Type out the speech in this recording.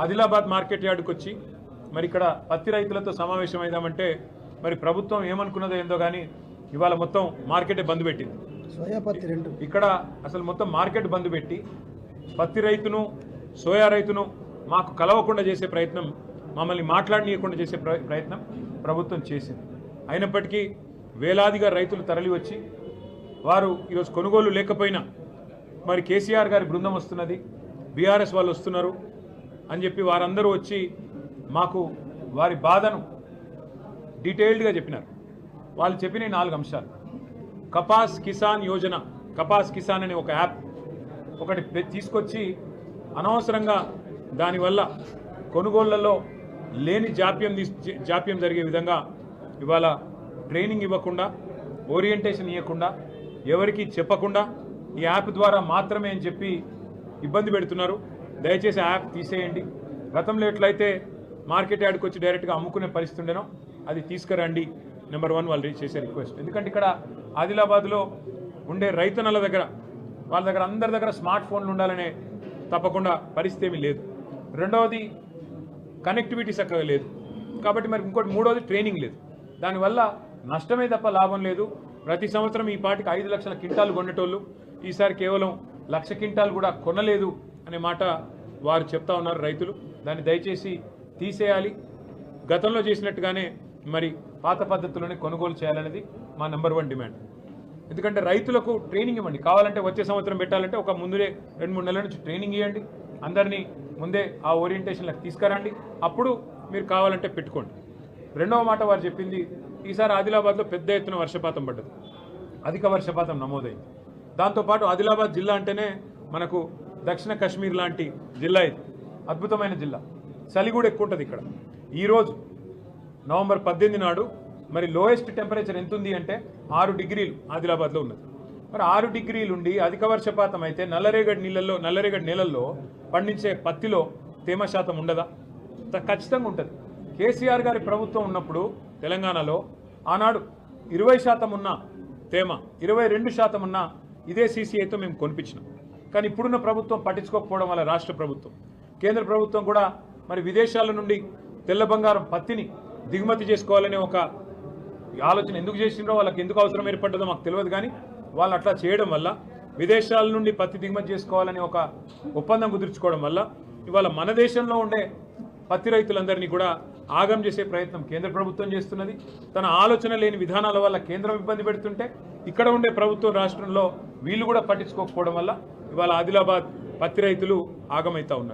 Adilabad market యార్డుకు వచ్చి మరి ఇక్కడ పత్తి రైతులతో సమావేశం అయిదామంటే మరి ప్రభుత్వం ఏమనుకున్నదో ఏందో కానీ ఇవాళ మొత్తం మార్కెటే బంద్ పెట్టింది. ఇక్కడ అసలు మొత్తం మార్కెట్ బంద్ పెట్టి పత్తి రైతును సోయా రైతును మాకు కలవకుండా చేసే ప్రయత్నం, మమ్మల్ని మాట్లాడనీయకుండా చేసే ప్రయత్నం ప్రభుత్వం చేసింది. అయినప్పటికీ వేలాదిగా రైతులు తరలి వచ్చి వారు ఈరోజు కొనుగోలు లేకపోయినా మరి కేసీఆర్ గారి బృందం వస్తున్నది, బీఆర్ఎస్ వాళ్ళు వస్తున్నారు అని చెప్పి వారందరూ వచ్చి మాకు వారి బాధను డీటెయిల్డ్గా చెప్పినారు. వాళ్ళు చెప్పిన 4 అంశాలు. కపాస్ కిసాన్ యోజన, కపాస్ కిసాన్ అనే ఒక యాప్ ఒకటి తీసుకొచ్చి అనవసరంగా దానివల్ల కొనుగోళ్లలో లేని జాప్యం జరిగే విధంగా ఇవాళ ట్రైనింగ్ ఇవ్వకుండా, ఓరియంటేషన్ ఇవ్వకుండా, ఎవరికి చెప్పకుండా ఈ యాప్ ద్వారా మాత్రమే అని చెప్పి ఇబ్బంది పెడుతున్నారు. దయచేసి ఆ యాప్ తీసేయండి. గతంలో ఎట్లయితే మార్కెట్ యార్డ్కి వచ్చి డైరెక్ట్గా అమ్ముకునే పరిస్థితి ఉండేనో అది తీసుకురండి. నెంబర్ 1 వాళ్ళు చేసే రిక్వెస్ట్. ఎందుకంటే ఇక్కడ ఆదిలాబాద్లో ఉండే రైతన్నల దగ్గర, వాళ్ళ దగ్గర అందరి దగ్గర స్మార్ట్ ఫోన్లు ఉండాలనే తప్పకుండా పరిస్థితి ఏమీ లేదు. రెండవది కనెక్టివిటీ చక్కగా లేదు. కాబట్టి మరి ఇంకోటి మూడవది ట్రైనింగ్ లేదు. దానివల్ల నష్టమే తప్ప లాభం లేదు. ప్రతి సంవత్సరం ఈ పాటికి 5 లక్షల క్వింటాలు కొనేటోళ్ళు ఈసారి కేవలం 1,00,000 క్వింటాలు కూడా కొనలేదు అనే మాట వారు చెప్తా ఉన్నారు రైతులు. దాన్ని దయచేసి తీసేయాలి. గతంలో చేసినట్టుగానే మరి పాత పద్ధతిలోనే కొనుగోలు చేయాలనేది మా నెంబర్ 1 డిమాండ్. ఎందుకంటే రైతులకు ట్రైనింగ్ ఇవ్వండి. కావాలంటే వచ్చే సంవత్సరం పెట్టాలంటే ఒక ముందులే 2-3 నెలల నుంచి ట్రైనింగ్ ఇవ్వండి. అందరినీ ముందే ఆ ఓరియంటేషన్లకు తీసుకురండి. అప్పుడు మీరు కావాలంటే పెట్టుకోండి. రెండవ మాట వారు చెప్పింది, ఈసారి ఆదిలాబాద్లో పెద్ద ఎత్తున వర్షపాతం పడ్డది, అధిక వర్షపాతం నమోదైంది. దాంతోపాటు ఆదిలాబాద్ జిల్లా అంటేనే మనకు దక్షిణ కాశ్మీర్ లాంటి జిల్లా, ఇది అద్భుతమైన జిల్లా. చలి కూడా ఎక్కువ ఉంటుంది ఇక్కడ. ఈరోజు నవంబర్ 18 నాడు మరి లోయెస్ట్ టెంపరేచర్ ఎంత ఉంది అంటే 6 డిగ్రీలు ఆదిలాబాద్లో ఉన్నది. మరి 6 డిగ్రీలు ఉండి అధిక వర్షపాతం అయితే నల్లరేగడి నీళ్ళల్లో పండించే పత్తిలో తేమ శాతం ఉండదా? ఖచ్చితంగా ఉంటుంది. కేసీఆర్ గారి ప్రభుత్వం ఉన్నప్పుడు తెలంగాణలో ఆనాడు 20% ఉన్న తేమ 22% ఉన్న ఇదే సీసీఐతో మేము కొనిపించినాం. కానీ ఇప్పుడున్న ప్రభుత్వం పట్టించుకోకపోవడం వల్ల రాష్ట్ర ప్రభుత్వం, కేంద్ర ప్రభుత్వం కూడా మరి విదేశాల నుండి తెల్ల బంగారం పత్తిని దిగుమతి చేసుకోవాలనే ఒక ఆలోచన ఎందుకు చేసిండ్రో, వాళ్ళకి ఎందుకు అవసరం ఏర్పడ్డదో మాకు తెలియదు. కానీ వాళ్ళు అట్లా చేయడం వల్ల, విదేశాల నుండి పత్తి దిగుమతి చేసుకోవాలని ఒక ఒప్పందం కుదుర్చుకోవడం వల్ల ఇవాళ మన దేశంలో ఉండే పత్తి రైతులందరినీ కూడా ఆగం చేసే ప్రయత్నం కేంద్ర ప్రభుత్వం చేస్తున్నది. తన ఆలోచన లేని విధానాల వల్ల కేంద్రం ఇబ్బంది పెడుతుంటే ఇక్కడ ఉండే ప్రభుత్వం రాష్ట్రంలో వీళ్ళు కూడా పట్టించుకోకపోవడం వల్ల ఇవాళ ఆదిలాబాద్ పత్తి రైతులు ఆగమవుతా ఉన్నారు.